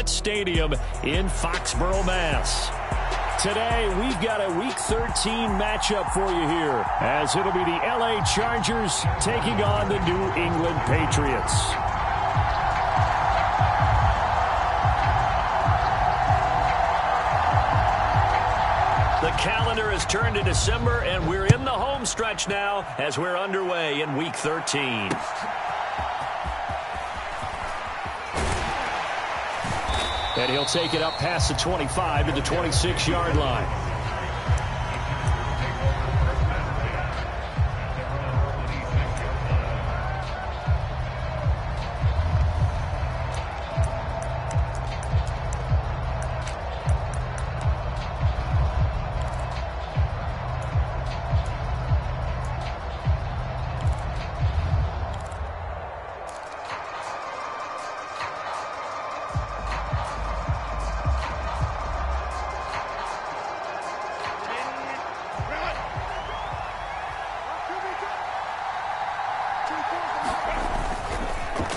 Arrowhead Stadium in Foxborough, Mass. Today, we've got a Week 13 matchup for you here, as it'll be the LA Chargers taking on the New England Patriots. The calendar has turned to December, and we're in the home stretch now as we're underway in Week 13. And he'll take it up past the 25 to the 26-yard line.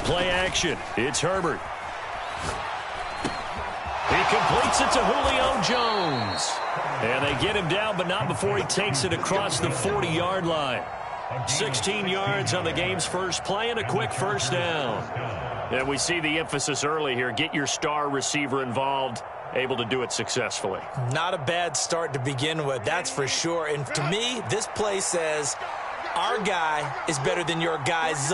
Play action. It's Herbert. He completes it to Julio Jones. And they get him down, but not before he takes it across the 40-yard line. 16 yards on the game's first play and a quick first down. And we see the emphasis early here. Get your star receiver involved. Able to do it successfully. Not a bad start to begin with, that's for sure. And to me, this play says our guy is better than your guys.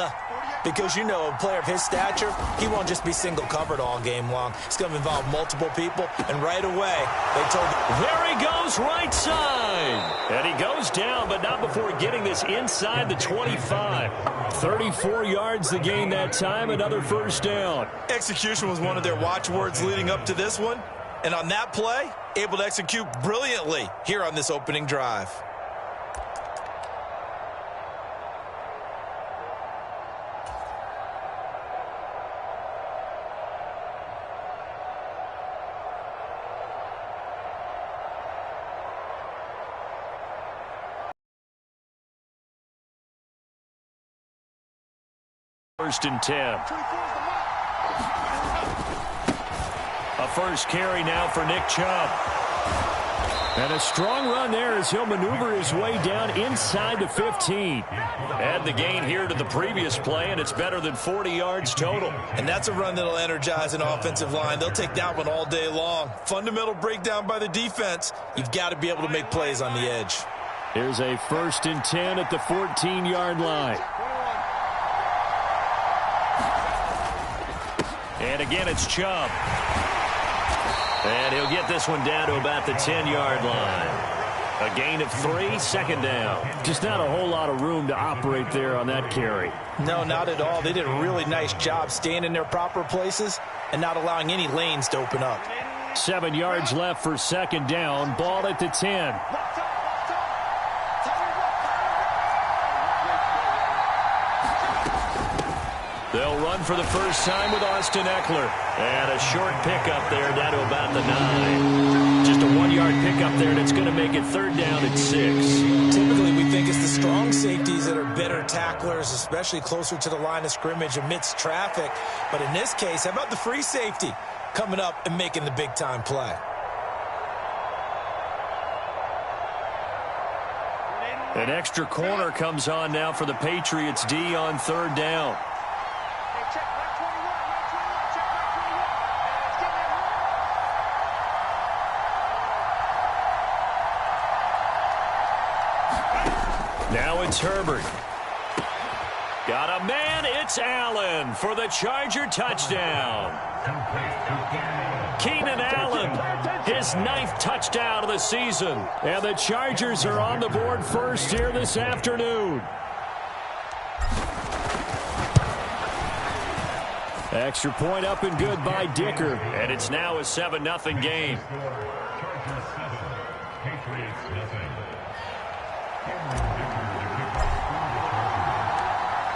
Because, you know, a player of his stature, he won't just be single covered all game long. It's going to involve multiple people, and right away, they told him. There he goes, right side. And he goes down, but not before getting this inside the 25. 34 yards the gain that time, another first down. Execution was one of their watchwords leading up to this one. And on that play, able to execute brilliantly here on this opening drive. First and 10. A first carry now for Nick Chubb. And a strong run there as he'll maneuver his way down inside the 15. Add the gain here to the previous play, and it's better than 40 yards total. And that's a run that'll energize an offensive line. They'll take that one all day long. Fundamental breakdown by the defense. You've got to be able to make plays on the edge. Here's a first and 10 at the 14-yard line. And again, it's Chubb. And he'll get this one down to about the 10-yard line. A gain of 3, second down. Just not a whole lot of room to operate there on that carry. No, not at all. They did a really nice job staying in their proper places and not allowing any lanes to open up. 7 yards left for second down. Ball at the 10. They'll run for the first time with Austin Eckler. And a short pickup there down to about the 9. Just a 1-yard pickup there, and it's going to make it third down at 6. Typically, we think it's the strong safeties that are better tacklers, especially closer to the line of scrimmage amidst traffic. But in this case, how about the free safety coming up and making the big-time play? An extra corner comes on now for the Patriots D on third down. Now it's Herbert. Got a man, it's Allen for the Charger touchdown. Keenan Allen, his 9th touchdown of the season. And the Chargers are on the board first here this afternoon. Extra point up and good by Dicker. And it's now a 7-0 game.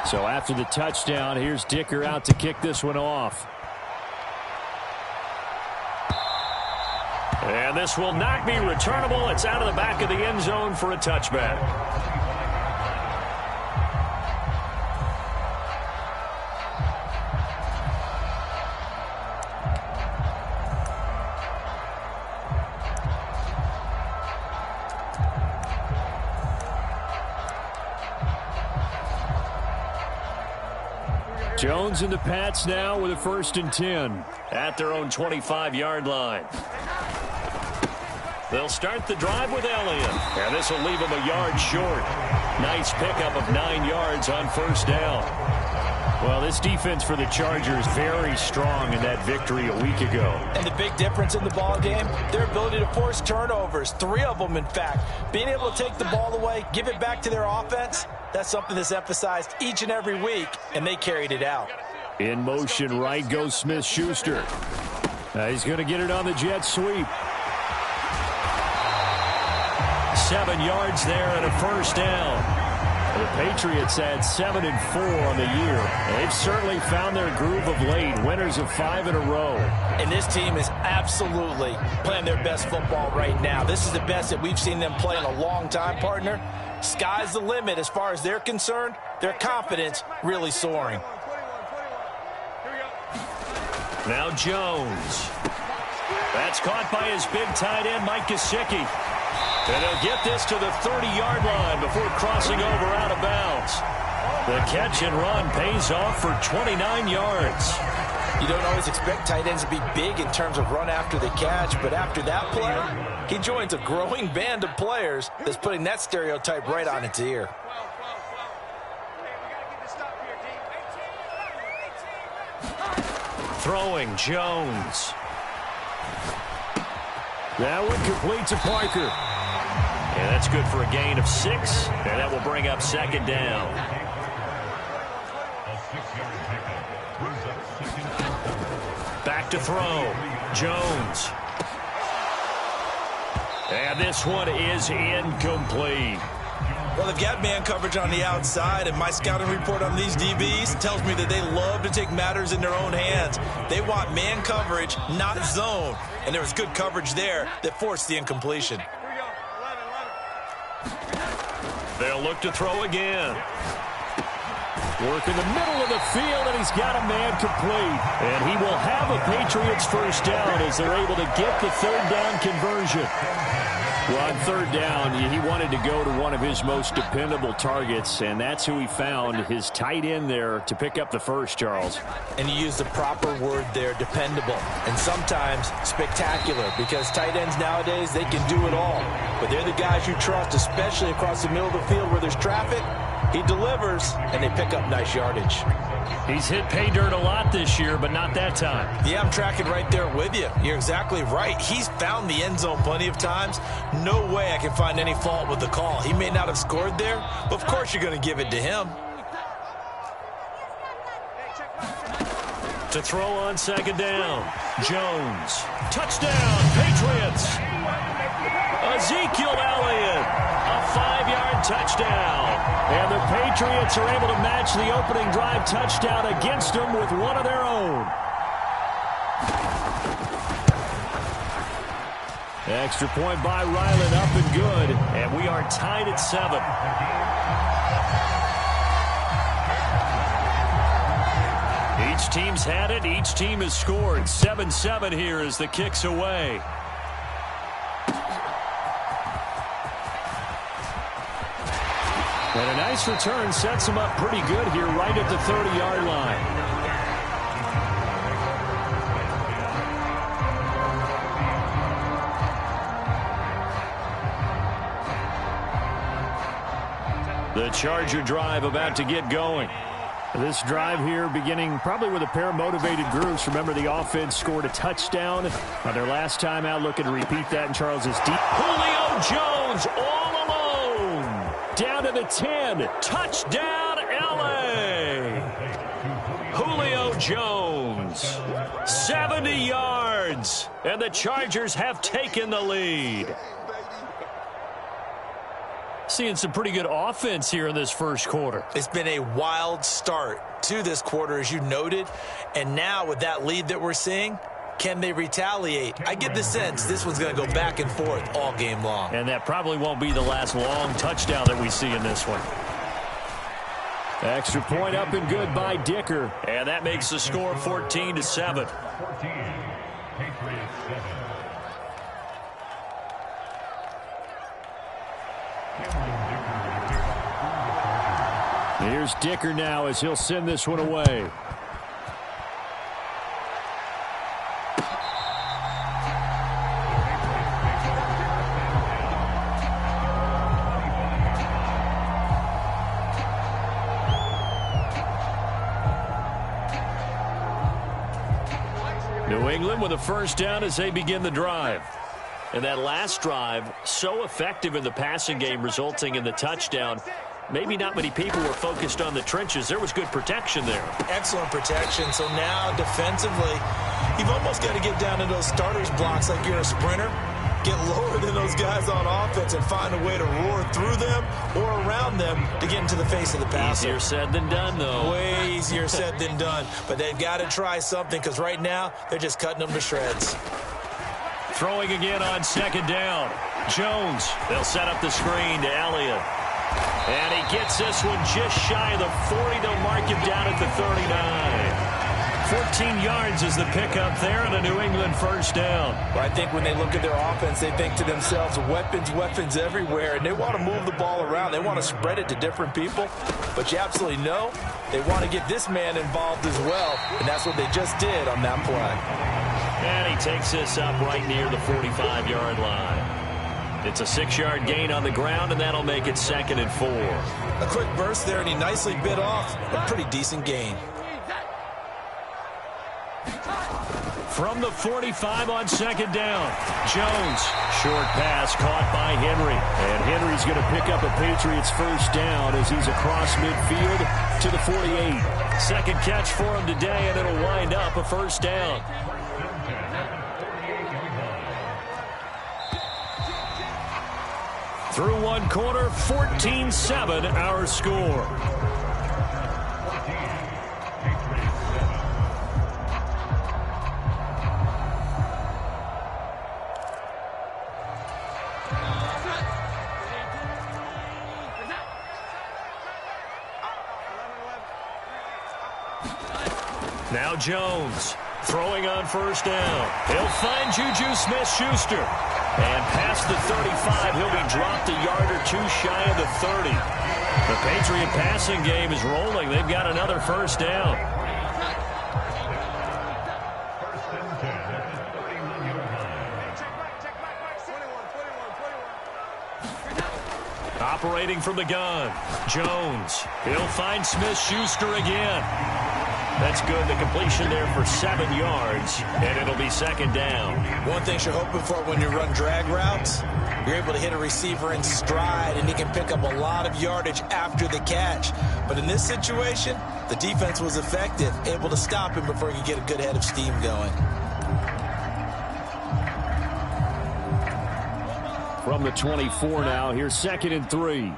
So after the touchdown, here's Dicker out to kick this one off. And this will not be returnable. It's out of the back of the end zone for a touchback. Jones and the Pats now with a 1st and 10 at their own 25-yard line. They'll start the drive with Elliott, and this will leave him a yard short. Nice pickup of 9 yards on 1st down. Well, this defense for the Chargers very strong in that victory a week ago. And the big difference in the ball game, their ability to force turnovers, 3 of them in fact. Being able to take the ball away, give it back to their offense, that's something that's emphasized each and every week, and they carried it out. In motion, right goes Smith-Schuster. He's going to get it on the jet sweep. 7 yards there and a 1st down. The Patriots had 7-4 on the year. They've certainly found their groove of late. Winners of 5 in a row. And this team is absolutely playing their best football right now. This is the best that we've seen them play in a long time, partner. Sky's the limit as far as they're concerned. Their confidence really soaring. Now Jones. That's caught by his big tight end, Mike Gesicki. And he'll get this to the 30-yard line before crossing over out of bounds. The catch and run pays off for 29 yards. You don't always expect tight ends to be big in terms of run after the catch, but after that play, he joins a growing band of players that's putting that stereotype right on its ear. Throwing Jones. That one complete to Parker. And that's good for a gain of 6, and that will bring up 2nd down. Back to throw. Jones. And this one is incomplete. Well, they've got man coverage on the outside, and my scouting report on these DBs tells me that they love to take matters in their own hands. They want man coverage, not zone. And there was good coverage there that forced the incompletion. They'll look to throw again. Work in the middle of the field, and he's got a man complete. And he will have a Patriots 1st down as they're able to get the 3rd down conversion. Well, on 3rd down, he wanted to go to one of his most dependable targets, and that's who he found, his tight end there, to pick up the 1st, Charles. And you use the proper word there, dependable, and sometimes spectacular, because tight ends nowadays, they can do it all. But they're the guys you trust, especially across the middle of the field where there's traffic. He delivers, and they pick up nice yardage. He's hit pay dirt a lot this year, but not that time. Yeah, I'm tracking right there with you. You're exactly right. He's found the end zone plenty of times. No way I can find any fault with the call. He may not have scored there, but of course you're going to give it to him. To throw on 2nd down. Jones. Touchdown, Patriots. Ezekiel Elliott. A 5-yard touchdown. And the Patriots are able to match the opening drive touchdown against them with one of their own. Extra point by Ryland, up and good. And we are tied at 7. Each team's had it. Each team has scored. 7-7 here as the kick's away. And a nice return sets him up pretty good here right at the 30-yard line. The Charger drive about to get going. This drive here beginning probably with a pair of motivated groups. Remember, the offense scored a touchdown on their last time out. Looking to repeat that in Charles's deep. Julio Jones all alone. Down to the 10. Touchdown, L.A. Julio Jones. 70 yards. And the Chargers have taken the lead. Seeing some pretty good offense here in this first quarter. It's been a wild start to this quarter, as you noted. And now with that lead that we're seeing, can they retaliate? I get the sense this one's going to go back and forth all game long. And that probably won't be the last long touchdown that we see in this one. Extra point up and good by Dicker. And that makes the score 14-7. Here's Dicker now as he'll send this one away. England with a first down as they begin the drive. And that last drive, so effective in the passing game, resulting in the touchdown. Maybe not many people were focused on the trenches. There was good protection there. Excellent protection. So now defensively, you've almost got to get down to those starters blocks like you're a sprinter. Get lower than those guys on offense and find a way to roar through them or around them to get into the face of the passer. Easier said than done, though. Way easier said than done. But they've got to try something because right now they're just cutting them to shreds. Throwing again on second down. Jones. They'll set up the screen to Elliott. And he gets this one just shy of the 40. They'll mark him down at the 39. 14 yards is the pickup there and a New England first down. Well, I think when they look at their offense, they think to themselves, weapons everywhere, and they want to move the ball around. They want to spread it to different people, but you absolutely know they want to get this man involved as well, and that's what they just did on that play. And he takes this up right near the 45-yard line. It's a 6-yard gain on the ground, and that'll make it 2nd and 4. A quick burst there, and he nicely bit off a pretty decent gain. From the 45 on second down, Jones. Short pass caught by Henry. And Henry's going to pick up a Patriots first down as he's across midfield to the 48. Second catch for him today, and it'll wind up a first down. Through one quarter, 14-7 our score. Now Jones throwing on first down. He'll find Juju Smith-Schuster. And past the 35, he'll be dropped a yard or two shy of the 30. The Patriot passing game is rolling. They've got another first down. Operating from the gun, Jones. He'll find Smith-Schuster again. That's good. The completion there for 7 yards, and it'll be second down. One thing you're hoping for when you run drag routes, you're able to hit a receiver in stride, and he can pick up a lot of yardage after the catch. But in this situation, the defense was effective, able to stop him before he could get a good head of steam going. From the 24 now, here's 2nd and 3.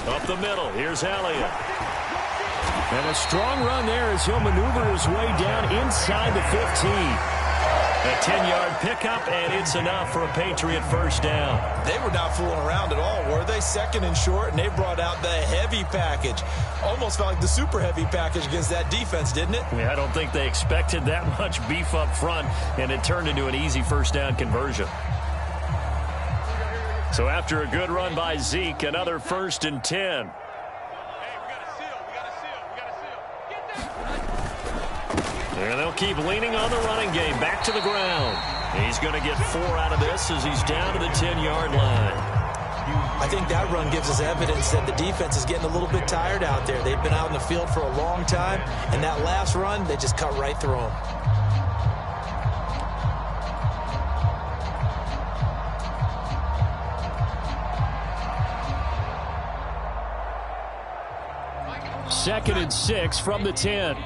Up the middle, here's Elliott. And a strong run there as he'll maneuver his way down inside the 15. A 10-yard pickup, and it's enough for a Patriot first down. They were not fooling around at all, were they? 2nd and short, and they brought out the heavy package. Almost felt like the super heavy package against that defense, didn't it? Yeah, I don't think they expected that much beef up front, and it turned into an easy first down conversion. So after a good run by Zeke, another 1st and 10. And they'll keep leaning on the running game. Back to the ground. He's going to get 4 out of this as he's down to the 10-yard line. I think that run gives us evidence that the defense is getting a little bit tired out there. They've been out in the field for a long time, and that last run, they just cut right through them. Second and 6 from the 10.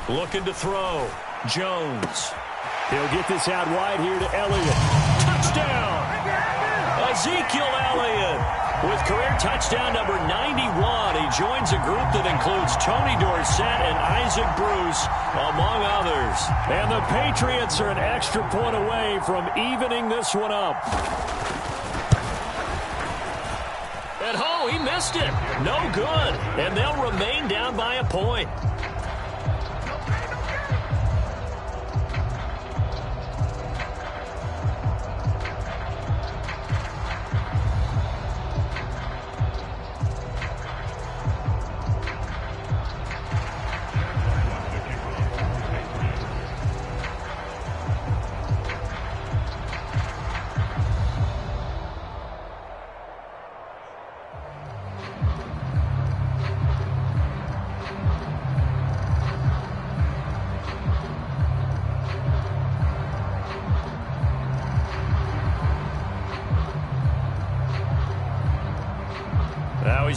Looking to throw. Jones. He'll get this out wide here to Elliott. Touchdown! Ezekiel Elliott with career touchdown number 91. He joins a group that includes Tony Dorsett and Isaac Bruce, among others. And the Patriots are an extra point away from evening this one up. And oh, he missed it. No good. And they'll remain down by a point.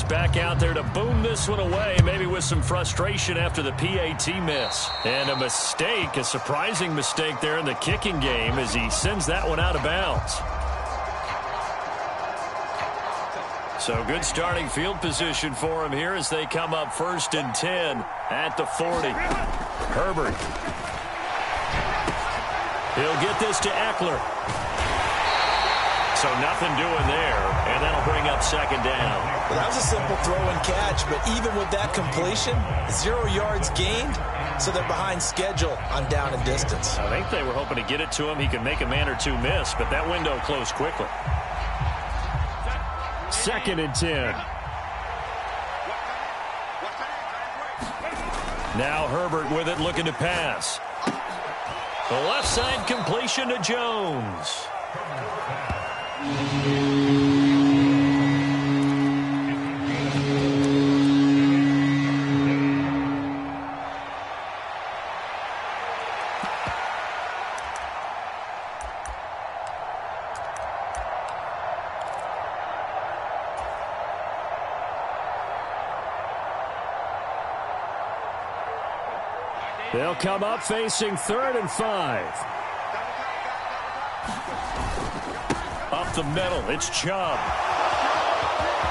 back out there to boom this one away, maybe with some frustration after the PAT miss. And a mistake, a surprising mistake there in the kicking game as he sends that one out of bounds. So good starting field position for him here as they come up 1st and 10 at the 40. Herbert. He'll get this to Eckler. So nothing doing there, and that'll bring up 2nd down. Well, that was a simple throw and catch, but even with that completion, 0 yards gained, so they're behind schedule on down and distance. I think they were hoping to get it to him. He could make a man or two miss, but that window closed quickly. 2nd and 10. Now Herbert with it, looking to pass. The left side completion to Jones. They'll come up facing 3rd and 5. Up the middle, it's Chubb.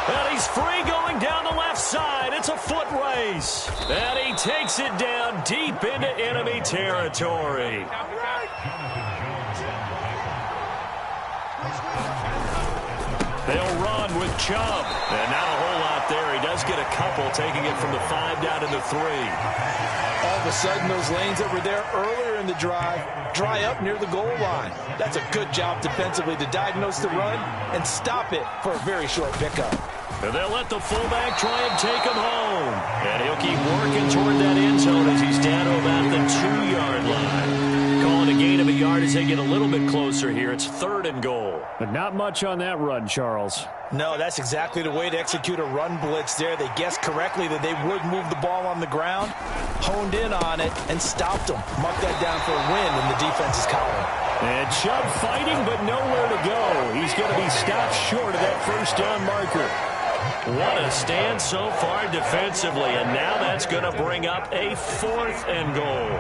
And he's free going down the left side. It's a foot race. And he takes it down deep into enemy territory. They'll run with Chubb. And not a whole lot there. He does get a couple, taking it from the 5 down to the 3. All of a sudden, those lanes that were there earlier in the drive dry up near the goal line. That's a good job defensively to diagnose the run and stop it for a very short pickup. And they'll let the fullback try and take him home. And he'll keep working toward that end zone as he's down to about the 2-yard line. Calling a gain of a yard as they get a little bit closer here. It's 3rd and goal. But not much on that run, Charles. No, that's exactly the way to execute a run blitz there. They guessed correctly that they would move the ball on the ground, honed in on it, and stopped them. Mark that down for a win in the defense's column. And Chubb fighting, but nowhere to go. He's going to be stopped short of that 1st down marker. What a stand so far defensively, and now that's going to bring up a 4th and goal.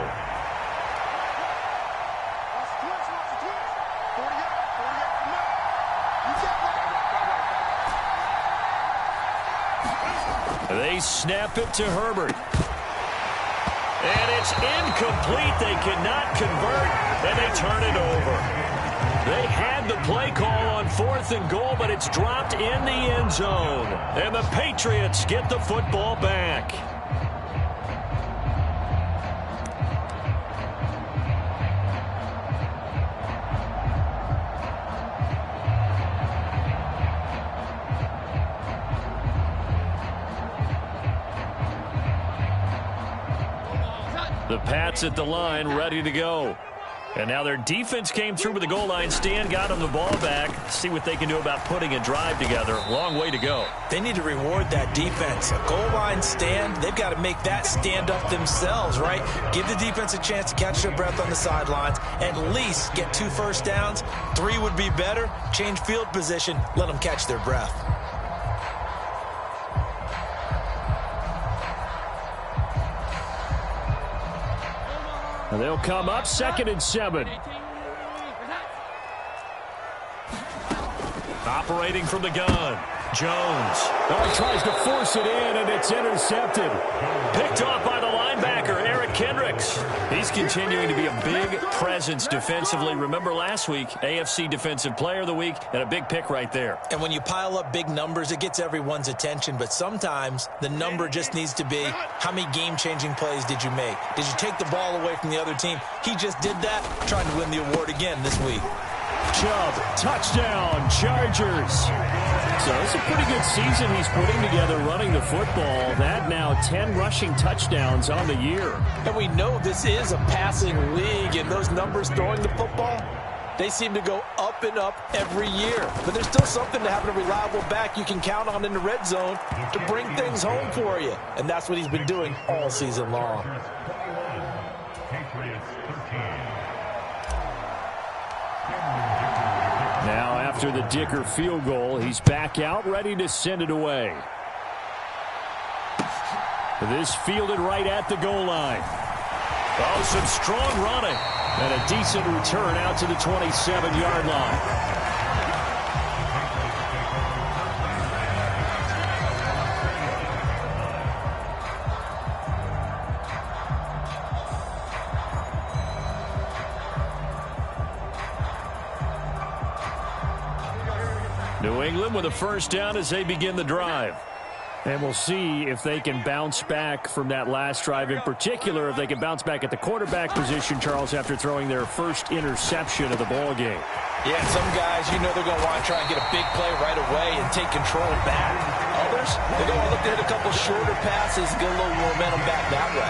They snap it to Herbert. And it's incomplete. They cannot convert, and they turn it over. They had the play call on 4th and goal, but it's dropped in the end zone. And the Patriots get the football back. The Pats at the line, ready to go. And now their defense came through with the goal line. Stan got them the ball back. See what they can do about putting a drive together. Long way to go. They need to reward that defense. A goal line stand, they've got to make that stand up themselves, right? Give the defense a chance to catch their breath on the sidelines. At least get 2 first downs. 3 would be better. Change field position. Let them catch their breath. And they'll come up 2nd and 7. Operating from the gun, Jones. Oh, he tries to force it in, and it's intercepted. Picked off by the linebacker, Eric Kendricks. He's continuing to be a big presence defensively. Remember last week, AFC Defensive Player of the Week, and a big pick right there. And when you pile up big numbers, it gets everyone's attention. But sometimes the number just needs to be, how many game-changing plays did you make? Did you take the ball away from the other team? He just did that, trying to win the award again this week. Chubb, touchdown, Chargers. So it's a pretty good season he's putting together running the football. That now 10 rushing touchdowns on the year. And we know this is a passing league, and those numbers throwing the football, they seem to go up and up every year. But there's still something to having a reliable back you can count on in the red zone to bring things home for you. And that's what he's been doing all season long. Now after the Dicker field goal, he's back out ready to send it away. This fielded right at the goal line. Oh, some strong running. And a decent return out to the 27-yard line. New England with a first down as they begin the drive. And we'll see if they can bounce back from that last drive, in particular if they can bounce back at the quarterback position, Charles, after throwing their first interception of the ball game. Yeah, some guys, you know they're going to want to try and get a big play right away and take control back. Others, they're going to look to hit a couple shorter passes, get a little momentum back that way.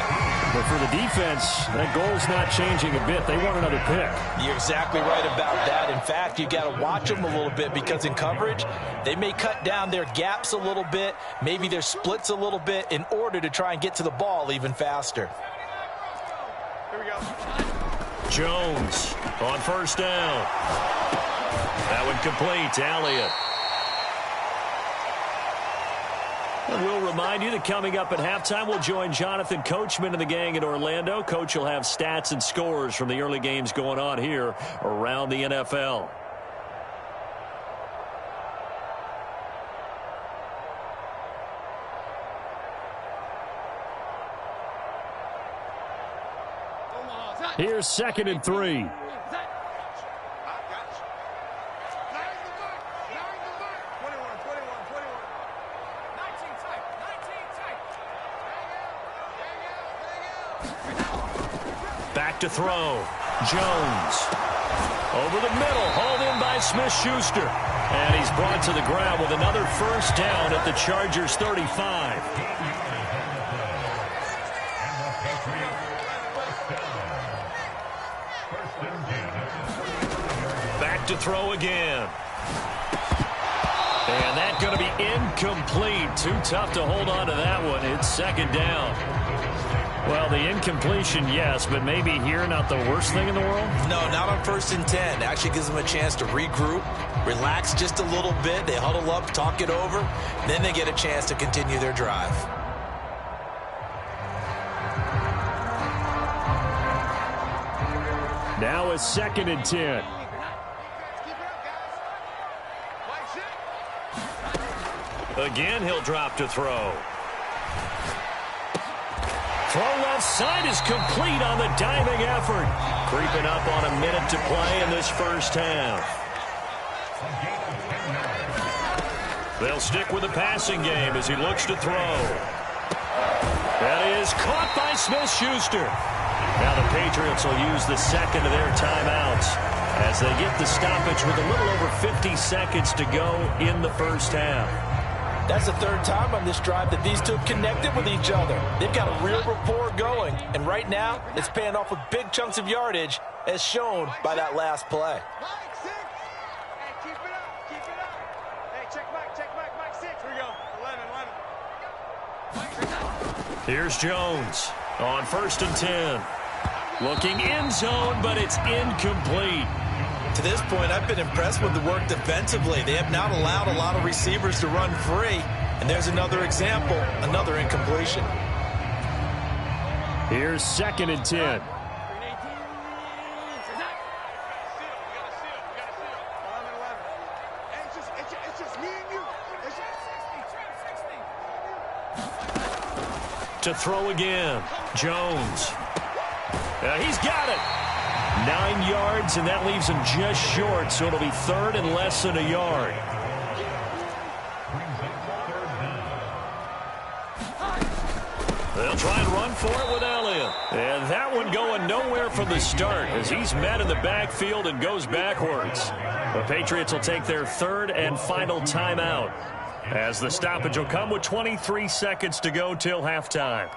But for the defense, that goal's not changing a bit. They want another pick. You're exactly right about that. In fact, you got to watch them a little bit because in coverage, they may cut down their gaps a little bit, maybe their splits a little bit in order to try and get to the ball even faster. Here we go. Jones on first down. That one complete to Elliott. And we'll remind you that coming up at halftime, we'll join Jonathan Coachman and the gang in Orlando. Coach will have stats and scores from the early games going on here around the NFL. Here's 2nd and 3. Back to throw. Jones. Over the middle. Hauled in by Smith-Schuster. And he's brought to the ground with another first down at the Chargers' 35. Back to throw again. And that's going to be incomplete. Too tough to hold on to that one. It's 2nd down. Well, the incompletion, yes, but maybe here not the worst thing in the world? No, not on 1st and 10. Actually gives them a chance to regroup, relax just a little bit. They huddle up, talk it over. Then they get a chance to continue their drive. Now it's 2nd and 10. Again, he'll drop to throw. Throw left side is complete on the diving effort. Creeping up on a minute to play in this first half. They'll stick with the passing game as he looks to throw. That is caught by Smith-Schuster. Now the Patriots will use the second of their timeouts as they get the stoppage with a little over 50 seconds to go in the first half. That's the 3rd time on this drive that these two connected with each other. They've got a real rapport going, and right now it's paying off with big chunks of yardage as shown by that last play. Mike 6. Hey, keep it up, keep it up. Hey, check Mike 6. Here we go. 11. Here's Jones on 1st and 10. Looking end zone, but it's incomplete. To this point, I've been impressed with the work defensively. They have not allowed a lot of receivers to run free. And there's another example, another incompletion. Here's 2nd and 10. To throw again. Jones. He's got it. 9 yards, and that leaves him just short, so it'll be 3rd and less than a yard. They'll try and run for it with Elliott. And that one going nowhere from the start as he's met in the backfield and goes backwards. The Patriots will take their 3rd and final timeout as the stoppage will come with 23 seconds to go till halftime.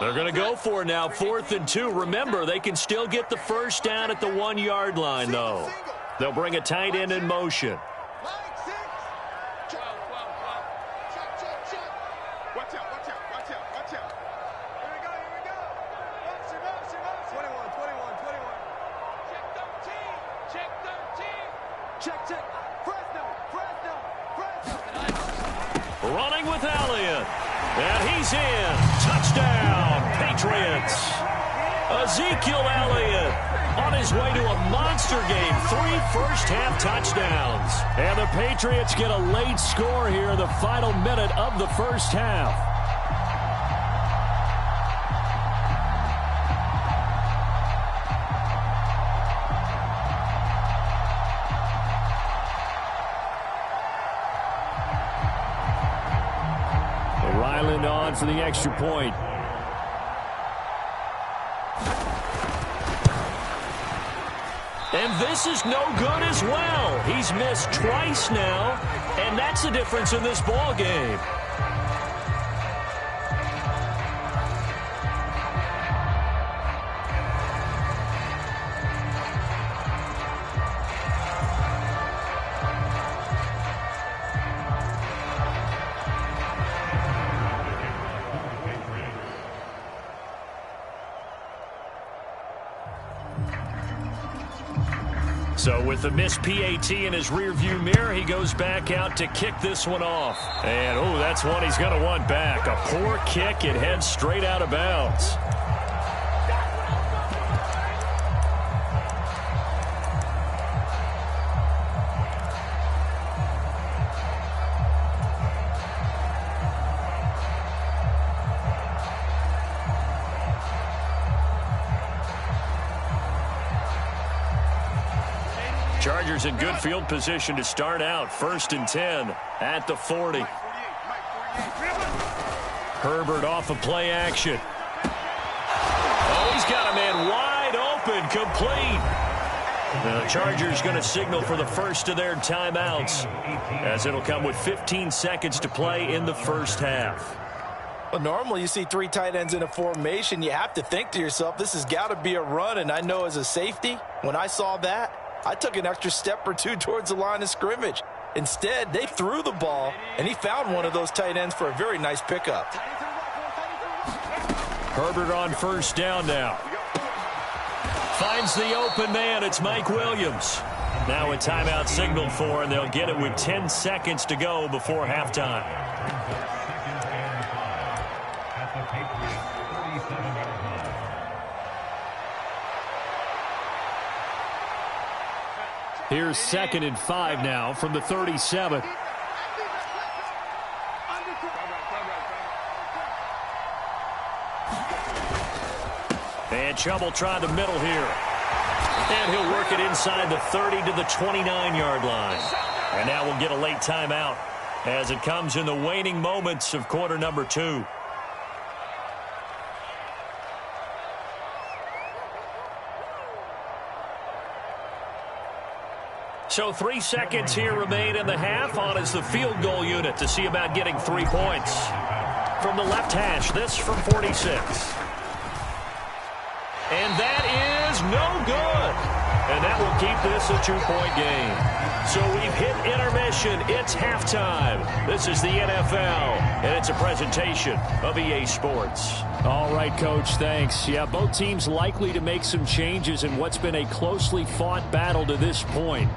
They're going to go for it now, 4th and 2. Remember, they can still get the first down at the 1-yard line, though. They'll bring a tight end in motion. running with Elliott. And he's in. Touchdown, Patriots. Ezekiel Elliott on his way to a monster game. 3 first-half touchdowns. And the Patriots get a late score here in the final minute of the first half. Ryland on for the extra point. And this is no good as well. He's missed twice now, and that's the difference in this ball game. So with the missed PAT in his rearview mirror, he goes back out to kick this one off. And, oh, that's one he's going to want back. A poor kick. It heads straight out of bounds. Chargers in good field position to start out. 1st and 10 at the 40. Herbert off of play action. Oh, he's got a man wide open, complete. The Chargers going to signal for the first of their timeouts, as it'll come with 15 seconds to play in the first half. Well, normally you see 3 tight ends in a formation. You have to think to yourself, this has got to be a run. And I know as a safety, when I saw that, I took an extra step or 2 towards the line of scrimmage. Instead, they threw the ball, and he found one of those tight ends for a very nice pickup. Herbert on first down now. Finds the open man. It's Mike Williams. Now a timeout signaled for, and they'll get it with 10 seconds to go before halftime. Here's 2nd and 5 now from the 37. And Chubb try the middle here. And he'll work it inside the 30 to the 29-yard line. And now we'll get a late timeout as it comes in the waning moments of quarter number 2. So 3 seconds here remain in the half. On is the field goal unit to see about getting 3 points. From the left hash, this from 46. And that is no good. And that will keep this a 2-point game. So we've hit intermission. It's halftime. This is the NFL, and it's a presentation of EA Sports. All right, Coach, thanks. Yeah, both teams likely to make some changes in what's been a closely fought battle to this point.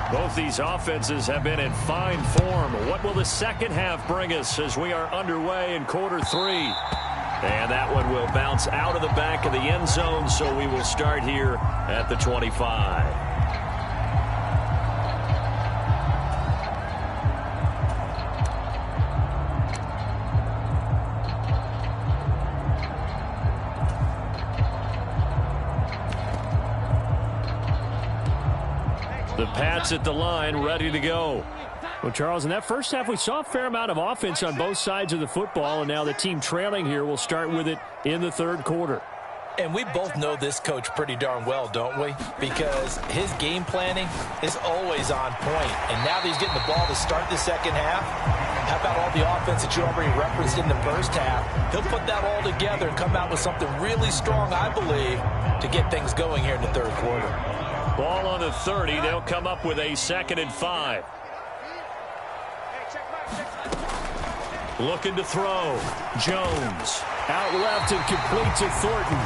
Both these offenses have been in fine form. What will the second half bring us as we are underway in quarter 3? And that one will bounce out of the back of the end zone, so we will start here at the 25. The Pats at the line, ready to go. Well, Charles, in that first half, we saw a fair amount of offense on both sides of the football, and now the team trailing here will start with it in the third quarter. And we both know this coach pretty darn well, don't we? Because his game planning is always on point. And now that he's getting the ball to start the second half, how about all the offense that you already referenced in the first half? He'll put that all together and come out with something really strong, I believe, to get things going here in the third quarter. Ball on the 30. They'll come up with a 2nd and 5. Looking to throw. Jones. Out left and complete to Thornton.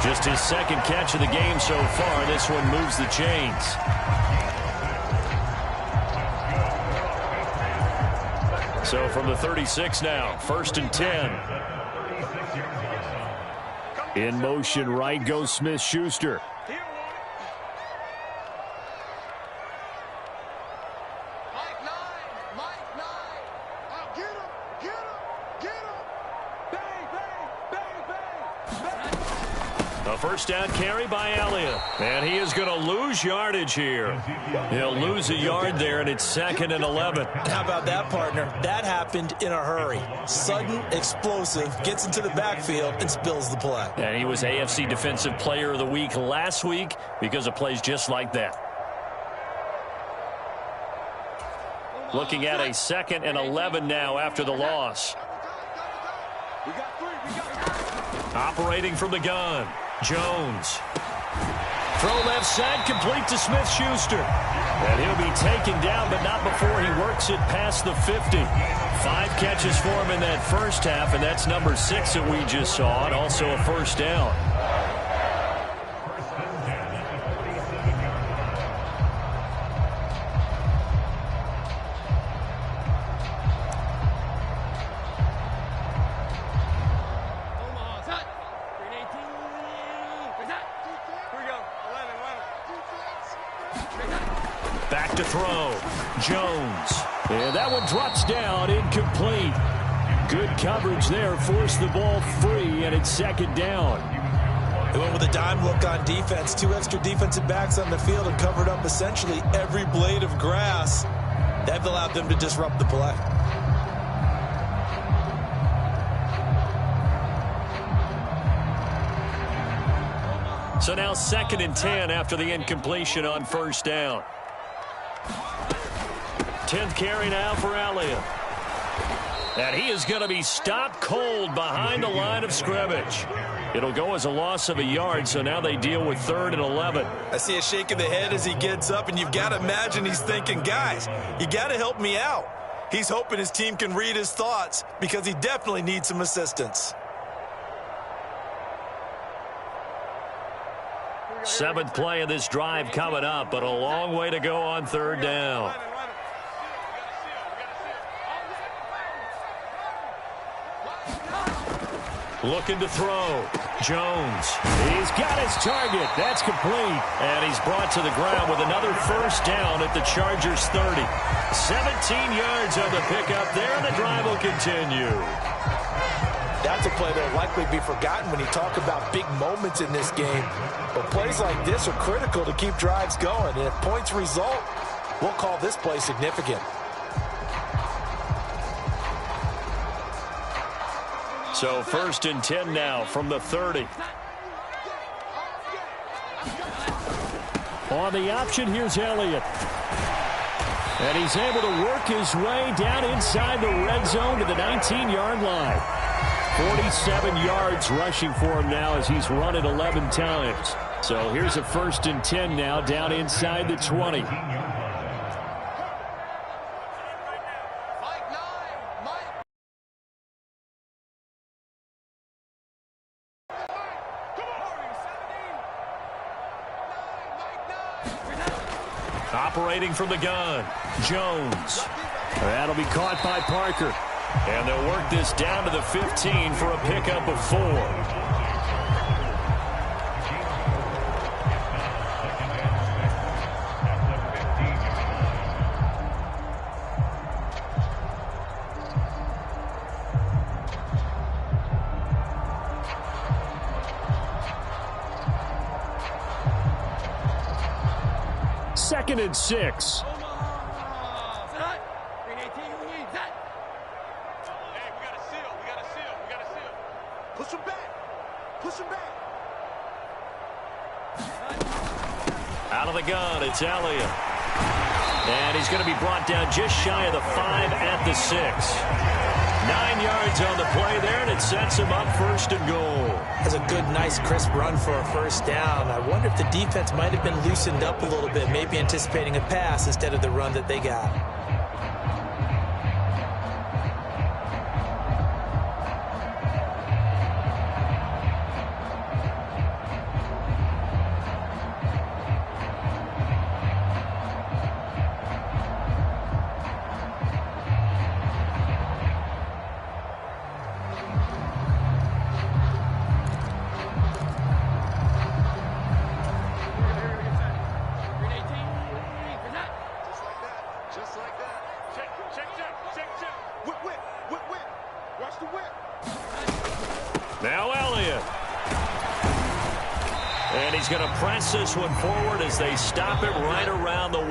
Just his second catch of the game so far. This one moves the chains. So from the 36 now, 1st and 10. In motion right goes Smith-Schuster. A first down carry by Elliott. And he is going to lose yardage here. He'll lose a yard there, and it's 2nd and 11. How about that, partner? That happened in a hurry. Sudden, explosive, gets into the backfield, and spills the play. And he was AFC Defensive Player of the Week last week because of plays just like that. Looking at a 2nd and 11 now after the loss. Operating from the gun. Jones. Throw left side, complete to Smith-Schuster. And he'll be taken down, but not before he works it past the 50. 5 catches for him in that first half, and that's number 6 that we just saw, and also a first down. Back to throw. Jones. And that one drops down, incomplete. Good coverage there, forced the ball free, and it's 2nd down. They went with a dime look on defense. 2 extra defensive backs on the field and covered up essentially every blade of grass. That allowed them to disrupt the play. So now 2nd and 10 after the incompletion on first down. 10th carry now for Elliott. And he is going to be stopped cold behind the line of scrimmage. It'll go as a loss of a yard, so now they deal with 3rd and 11. I see a shake of the head as he gets up, and you've got to imagine he's thinking, guys, you got to help me out. He's hoping his team can read his thoughts because he definitely needs some assistance. 7th play of this drive coming up, but a long way to go on 3rd down. Looking to throw. Jones. He's got his target. That's complete. And he's brought to the ground with another first down at the Chargers 30. 17 yards on the pickup there, and the drive will continue. That's a play that will likely be forgotten when you talk about big moments in this game. But plays like this are critical to keep drives going. And if points result, we'll call this play significant. So 1st and 10 now from the 30. On the option, here's Elliott. And he's able to work his way down inside the red zone to the 19-yard line. 47 yards rushing for him now as he's run it 11 times. So here's a 1st and 10 now down inside the 20. Operating from the gun, Jones. That'll be caught by Parker. And they'll work this down to the 15 for a pickup of 4. Second and 6. Push him back. Push him back. Out of the gun, it's Elliott. And he's going to be brought down just shy of the 5 at the 6. 9 yards on the play there, and it sets him up 1st and goal. That's a good, nice, crisp run for a first down. I wonder if the defense might have been loosened up a little bit, maybe anticipating a pass instead of the run that they got. he's going to press this one forward as they stop it right around the 1.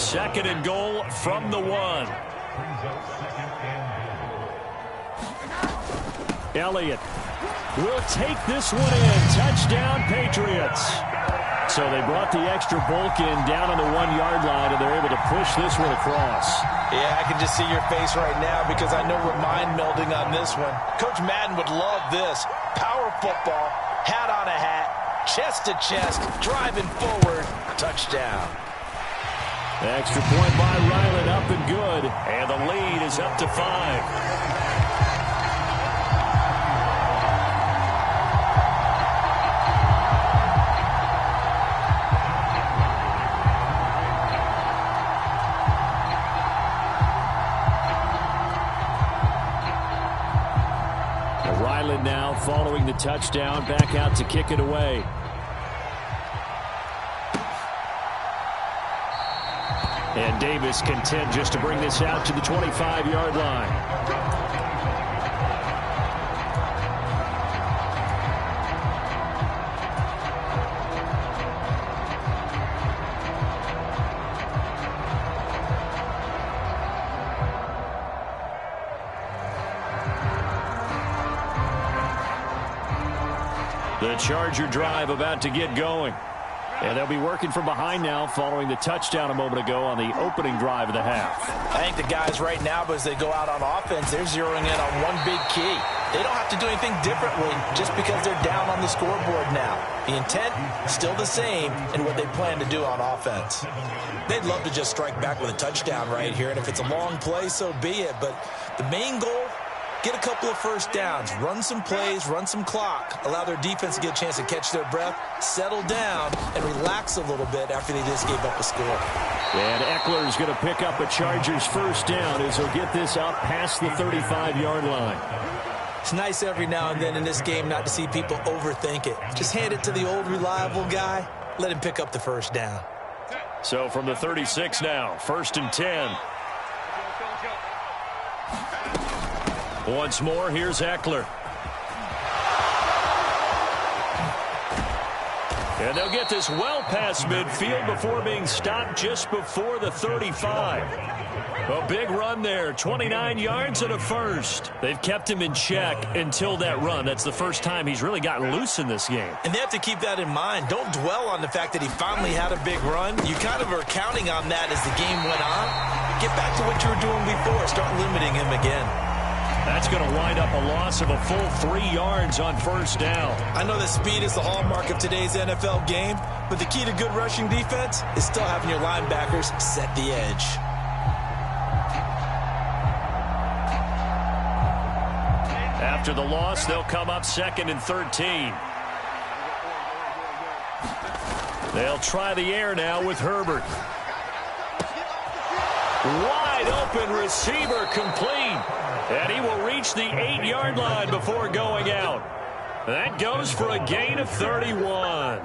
2nd and goal from the 1. Elliott will take this one in. Touchdown, Patriots. So they brought the extra bulk in down on the 1-yard line, and they're able to push this one across. Yeah, I can just see your face right now because I know we're mind melding on this one. Coach Madden would love this. Power football, hat on a hat, chest to chest, driving forward, touchdown. The extra point by Ryland up and good, and the lead is up to 5. Now following the touchdown, back out to kick it away. And Davis content just to bring this out to the 25-yard line. The Charger drive about to get going. And they'll be working from behind now following the touchdown a moment ago on the opening drive of the half. I think the guys right now, as they go out on offense, they're zeroing in on one big key. They don't have to do anything differently just because they're down on the scoreboard now. The intent, still the same in what they plan to do on offense. They'd love to just strike back with a touchdown right here, and if it's a long play, so be it. But the main goal, get a couple of first downs, run some plays, run some clock, allow their defense to get a chance to catch their breath, settle down, and relax a little bit after they just gave up a score. And Eckler's going to pick up a Chargers first down as he'll get this out past the 35-yard line. It's nice every now and then in this game not to see people overthink it. Just hand it to the old reliable guy, let him pick up the first down. So from the 36 now, 1st and 10. Once more, here's Eckler. And they'll get this well past midfield before being stopped just before the 35. A big run there, 29 yards and a first. They've kept him in check until that run. That's the first time he's really gotten loose in this game. And they have to keep that in mind. Don't dwell on the fact that he finally had a big run. You kind of are counting on that as the game went on. Get back to what you were doing before. Start limiting him again. That's going to wind up a loss of a full 3 yards on first down. I know that speed is the hallmark of today's NFL game, but the key to good rushing defense is still having your linebackers set the edge. After the loss, they'll come up 2nd and 13. They'll try the air now with Herbert. Wide open receiver complete. And he will reach the 8-yard line before going out. That goes for a gain of 31.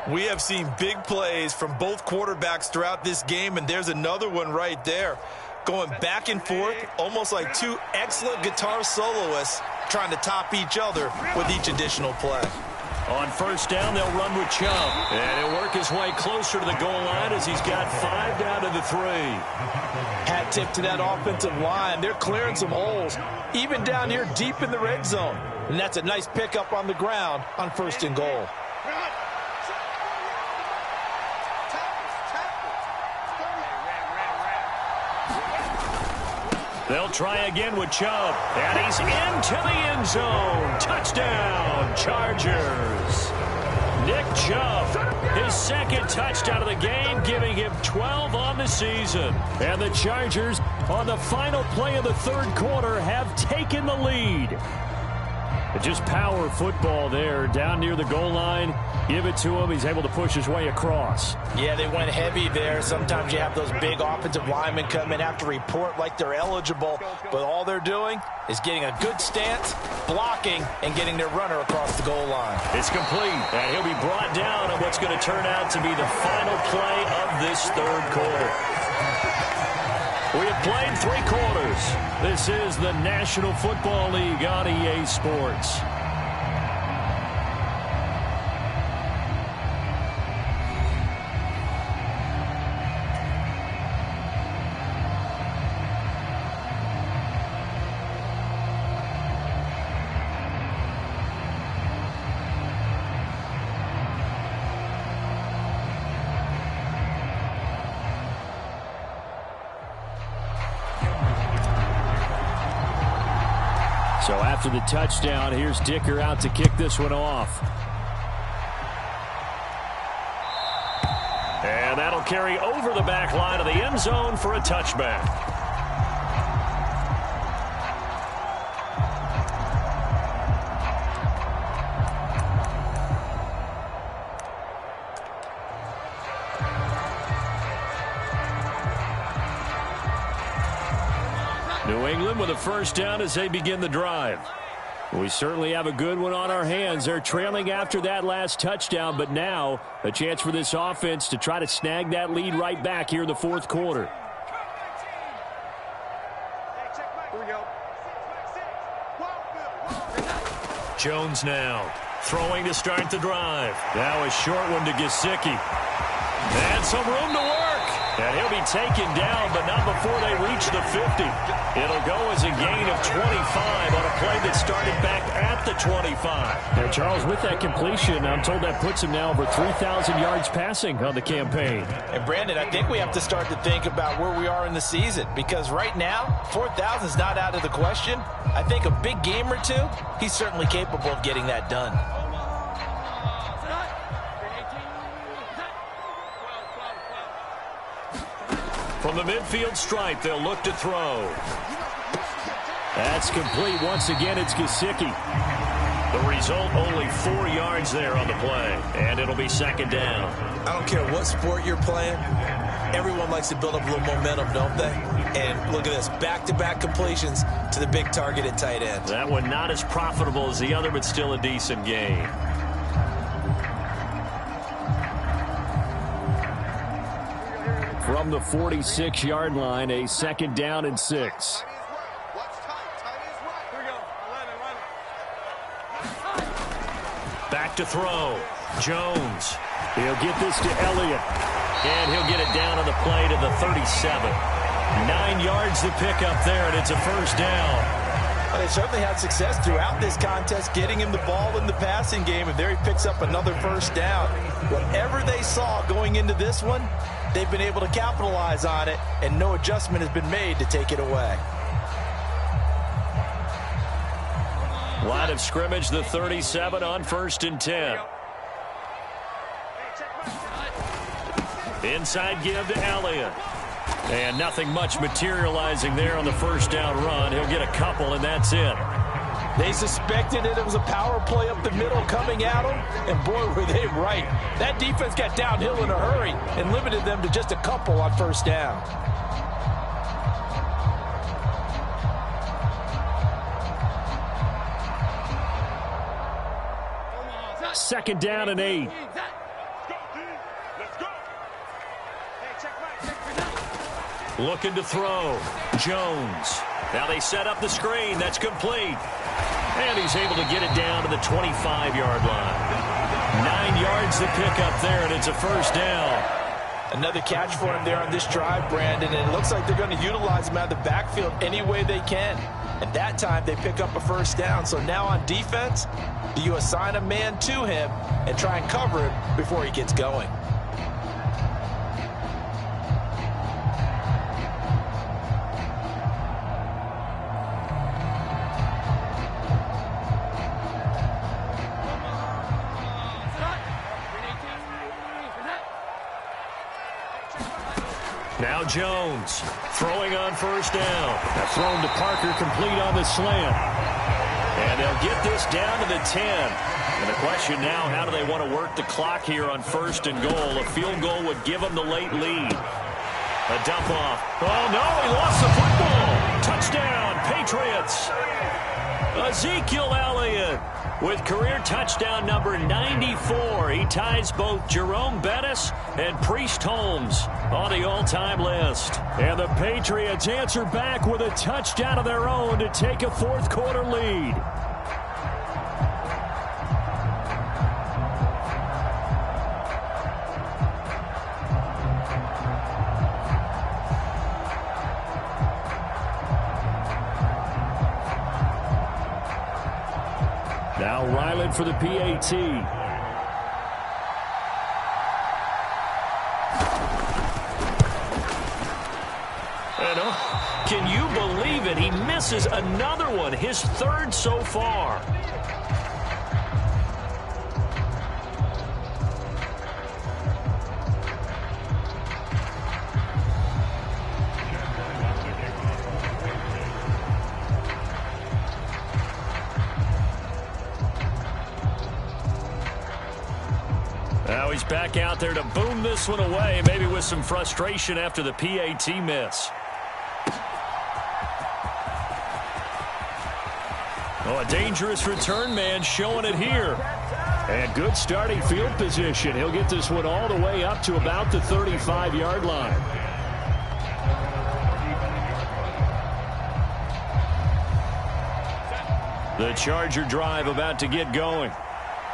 We have seen big plays from both quarterbacks throughout this game, and there's another one right there. Going back and forth, almost like two excellent guitar soloists trying to top each other with each additional play. On first down, they'll run with Chubb. And he'll work his way closer to the goal line as he's got 5 down to the 3. Hat tip to that offensive line. They're clearing some holes, even down here deep in the red zone. And that's a nice pickup on the ground on 1st and goal. They'll try again with Chubb. And he's into the end zone. Touchdown, Chargers. Nick Chubb, his 2nd touchdown of the game, giving him 12 on the season. And the Chargers, on the final play of the 3rd quarter, have taken the lead. But just power football there, down near the goal line. Give it to him. He's able to push his way across. Yeah, they went heavy there. Sometimes you have those big offensive linemen come in, have to report like they're eligible. But all they're doing is getting a good stance, blocking, and getting their runner across the goal line. It's complete, and he'll be brought down on what's going to turn out to be the final play of this 3rd quarter. We have played 3 quarters. This is the National Football League on EA Sports. So after the touchdown, here's Dicker out to kick this one off. And that'll carry over the back line of the end zone for a touchback. New England with a first down as they begin the drive. We certainly have a good one on our hands. They're trailing after that last touchdown, but now a chance for this offense to try to snag that lead right back here in the fourth quarter. Jones now throwing to start the drive. Now a short one to Gesicki. And some room to work. And he'll be taken down, but not before they reach the 50. It'll go as a gain of 25 on a play that started back at the 25. Now, Charles, with that completion, I'm told that puts him now over 3,000 yards passing on the campaign. And, Brandon, I think we have to start to think about where we are in the season, because right now, 4,000 is not out of the question. I think a big game or two, he's certainly capable of getting that done. From the midfield stripe, they'll look to throw. That's complete. Once again, it's Gesicki. The result, only 4 yards there on the play, and it'll be second down. I don't care what sport you're playing. Everyone likes to build up a little momentum, don't they? And look at this, back-to-back completions to the big targeted tight end. That one not as profitable as the other, but still a decent gain. From the 46-yard line, a second down and 6. Back to throw. Jones. He'll get this to Elliott. And he'll get it down on the play to the 37. 9 yards to pick up there, and it's a first down. Well, they certainly had success throughout this contest, getting him the ball in the passing game, and there he picks up another first down. Whatever they saw going into this one, they've been able to capitalize on it, and no adjustment has been made to take it away. Line of scrimmage, the 37 on 1st and 10. Inside give to Elliott. And nothing much materializing there on the first down run. He'll get a couple, and that's it. They suspected it was a power play up the middle coming at them, and boy, were they right. That defense got downhill in a hurry and limited them to just a couple on first down. Second down and 8. Looking to throw. Jones. Now they set up the screen. That's complete. And he's able to get it down to the 25-yard line. 9 yards to pick up there, and it's a first down. Another catch for him there on this drive, Brandon, and it looks like they're going to utilize him out of the backfield any way they can. And that time they pick up a first down. So now on defense, do you assign a man to him and try and cover him before he gets going? Now Jones throwing on first down. Thrown to Parker, complete on the slant. And they'll get this down to the 10. And the question now, how do they want to work the clock here on 1st and goal? A field goal would give them the late lead. A dump off. Oh, no, he lost the football. Touchdown, Patriots. Ezekiel Elliott with career touchdown number 94. He ties both Jerome Bettis and Priest Holmes on the all-time list. And the Patriots answer back with a touchdown of their own to take a fourth-quarter lead. Now Ryland for the PAT. And can you believe it? and he misses another one, his third so far. Now he's back out there to boom this one away, maybe with some frustration after the PAT miss. Oh, a dangerous return man showing it here. And good starting field position. He'll get this one all the way up to about the 35-yard line. The Charger drive about to get going.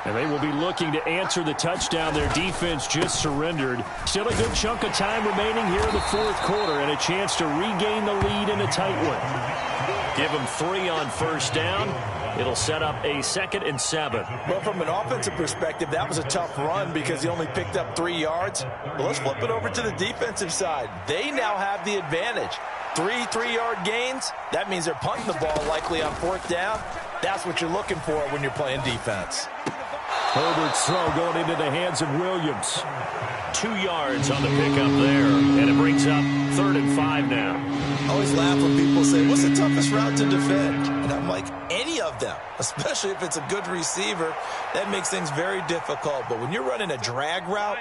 And they will be looking to answer the touchdown their defense just surrendered. Still a good chunk of time remaining here in the fourth quarter and a chance to regain the lead in a tight one. Give them 3 on first down. It'll set up a 2nd and 7. Well, from an offensive perspective, that was a tough run because he only picked up 3 yards. Well, let's flip it over to the defensive side. They now have the advantage. 3 3-yard gains. That means they're punting the ball likely on 4th down. That's what you're looking for when you're playing defense. Herbert's throw going into the hands of Williams. 2 yards on the pickup there, and it brings up 3rd and 5 now. I always laugh when people say, what's the toughest route to defend? And I'm like, any of them, especially if it's a good receiver. That makes things very difficult. But when you're running a drag route,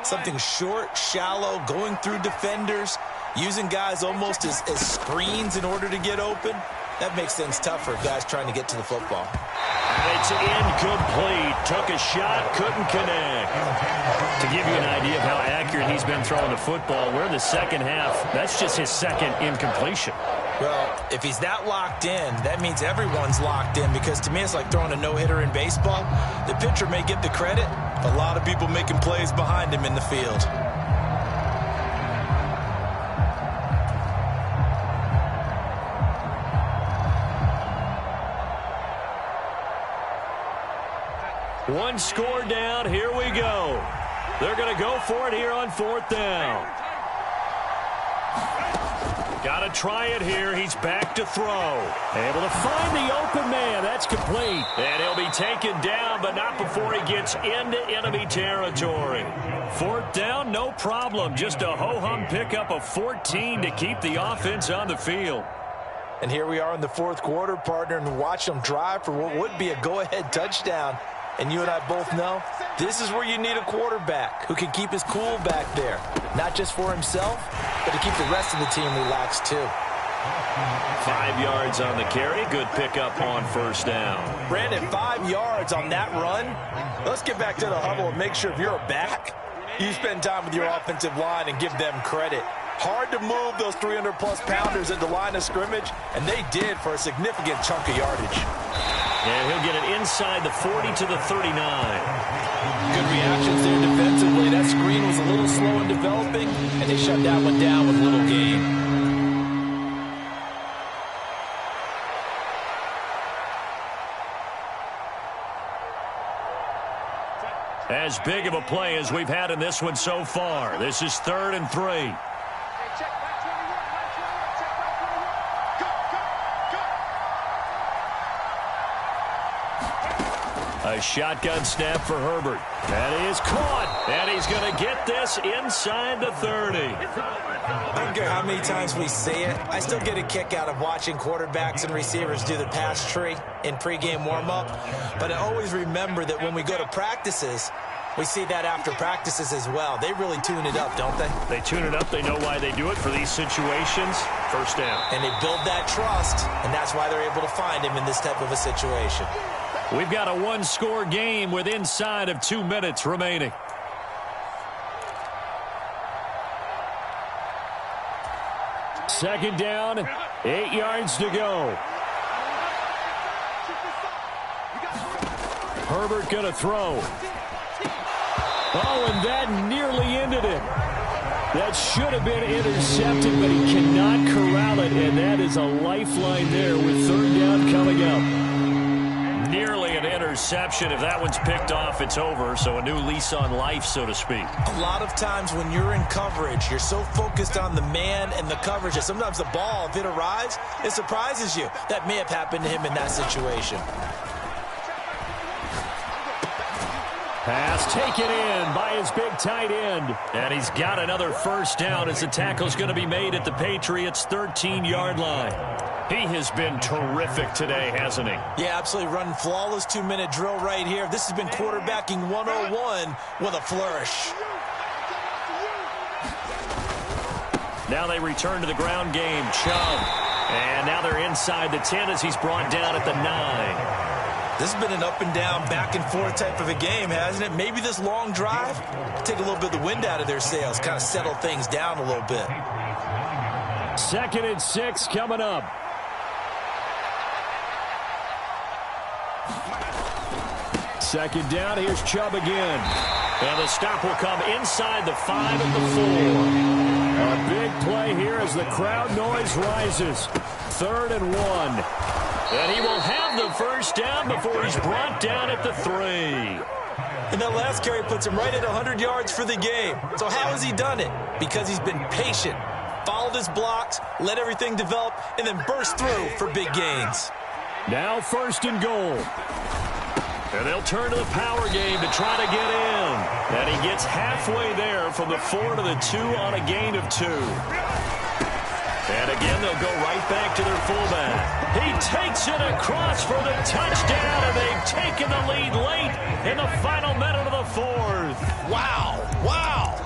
something short, shallow, going through defenders, using guys almost as screens in order to get open, that makes things tough for guys trying to get to the football. It's incomplete. Took a shot, couldn't connect. To give you an idea of how accurate he's been throwing the football, we're in the second half. That's just his 2nd incompletion. Well, if he's that locked in, that means everyone's locked in, because to me it's like throwing a no-hitter in baseball. The pitcher may get the credit, but a lot of people making plays behind him in the field. One score down. Here we go. They're going to go for it here on 4th down. Got to try it here. He's back to throw. Able to find the open man. That's complete. And he'll be taken down, but not before he gets into enemy territory. 4th down, no problem. Just a ho-hum pickup of 14 to keep the offense on the field. And here we are in the 4th quarter, partner, and watch them drive for what would be a go-ahead touchdown. And you and I both know this is where you need a quarterback who can keep his cool back there. Not just for himself, but to keep the rest of the team relaxed too. 5 yards on the carry. Good pickup on first down. Brandon, 5 yards on that run. Let's get back to the huddle and make sure if you're a back, you spend time with your offensive line and give them credit. Hard to move those 300-plus pounders at the line of scrimmage, and they did for a significant chunk of yardage. And he'll get it inside the 40 to the 39. Good reactions there defensively. That screen was a little slow in developing, and they shut that one down with little gain. As big of a play as we've had in this one so far. This is 3rd and 3. A shotgun snap for Herbert. That is caught. And he's going to get this inside the 30. I don't care how many times we see it. I still get a kick out of watching quarterbacks and receivers do the pass tree in pregame warm-up. But I always remember that when we go to practices, we see that after practices as well. They really tune it up, don't they? They tune it up. They know why they do it for these situations. First down. And they build that trust, and that's why they're able to find him in this type of a situation. We've got a one-score game with inside of 2 minutes remaining. Second down, 8 yards to go. Herbert going to throw. Oh, and that nearly ended it. That should have been intercepted, but he cannot corral it, and that is a lifeline there with 3rd down coming up. Nearly an interception. If that one's picked off, it's over. So a new lease on life, so to speak. A lot of times when you're in coverage, you're so focused on the man and the coverage that sometimes the ball, if it arrives, it surprises you. That may have happened to him in that situation. Pass taken in by his big tight end. And he's got another first down as the tackle's going to be made at the Patriots' 13-yard line. He has been terrific today, hasn't he? Yeah, absolutely. Running flawless 2-minute drill right here. This has been quarterbacking 101 with a flourish. Now they return to the ground game. Chubb. And now they're inside the 10 as he's brought down at the 9. This has been an up-and-down, back-and-forth type of a game, hasn't it? Maybe this long drive, take a little bit of the wind out of their sails, kind of settle things down a little bit. 2nd and 6 coming up. Second down, here's Chubb again. And the stop will come inside the 5 and the 4. A big play here as the crowd noise rises. 3rd and 1. And he will have the first down before he's brought down at the 3. And that last carry puts him right at 100 yards for the game. So how has he done it? Because he's been patient, followed his blocks, let everything develop, and then burst through for big gains. Now 1st and goal. And they'll turn to the power game to try to get in. And he gets halfway there from the 4 to the 2 on a gain of 2. And again, they'll go right back to their fullback. He takes it across for the touchdown, and they've taken the lead late in the final minute of the 4th. Wow. Wow.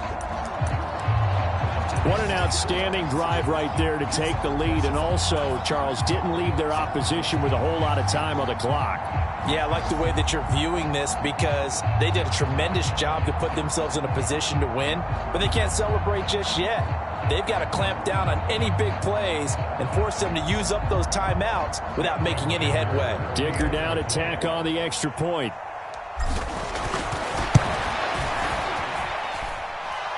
What an outstanding drive right there to take the lead. And also, Charles, didn't leave their opposition with a whole lot of time on the clock. Yeah, I like the way that you're viewing this because they did a tremendous job to put themselves in a position to win, but they can't celebrate just yet. They've got to clamp down on any big plays and force them to use up those timeouts without making any headway. Dicker down to tack on the extra point.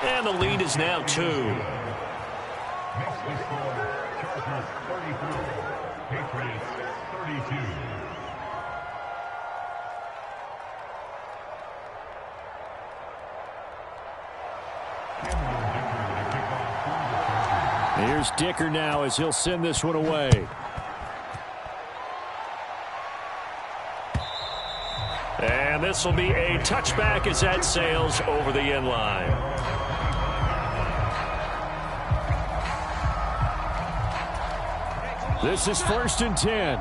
And the lead is now 2. Patriots 32. Here's Dicker now as he'll send this one away. And this will be a touchback as that sails over the end line. This is 1st and 10.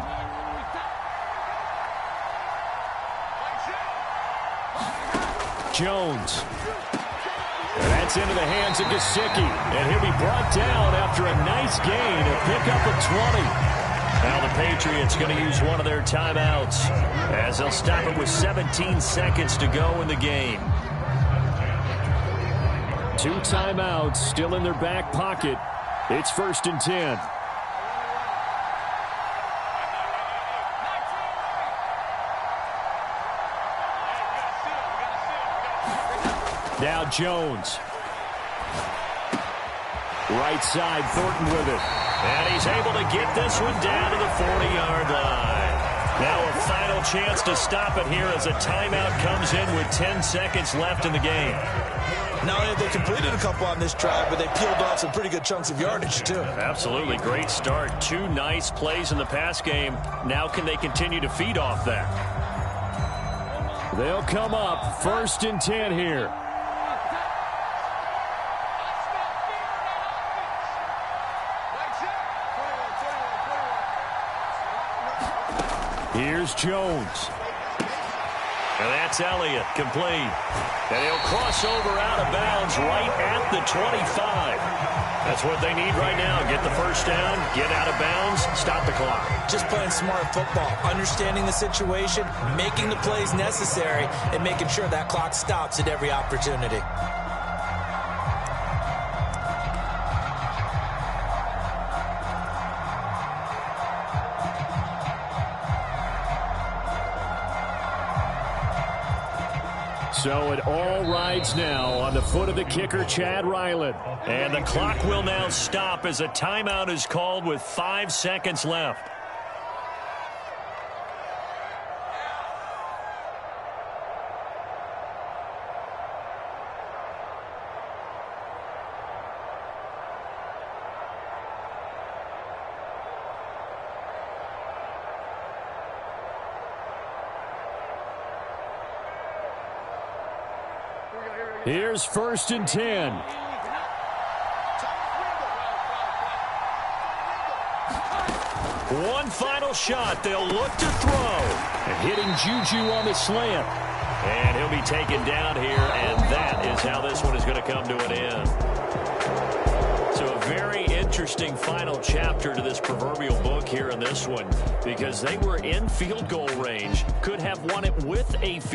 Jones. And that's into the hands of Gesicki. And he'll be brought down after a nice gain, a pickup of 20. Now the Patriots going to use one of their timeouts as they'll stop it with 17 seconds to go in the game. 2 timeouts still in their back pocket. It's 1st and 10. Now Jones. Right side, Thornton with it. And he's able to get this one down to the 40-yard line. Now a final chance to stop it here as a timeout comes in with 10 seconds left in the game. Not only have they completed a couple on this drive, but they peeled off some pretty good chunks of yardage, too. Absolutely. Great start. 2 nice plays in the pass game. Now can they continue to feed off that? They'll come up 1st and 10 here. Here's Jones. And that's Elliott, complete. And he'll cross over out of bounds right at the 25. That's what they need right now. Get the first down, get out of bounds, stop the clock. Just playing smart football, understanding the situation, making the plays necessary, and making sure that clock stops at every opportunity. So it all rides now on the foot of the kicker, Chad Ryland. And the clock will now stop as a timeout is called with 5 seconds left. Here's 1st and 10. One final shot. They'll look to throw. And hitting Juju on the slant. And he'll be taken down here, and that is how this one is going to come to an end. So a very interesting final chapter to this proverbial book here in this one, because they were in field goal range, could have won it with a field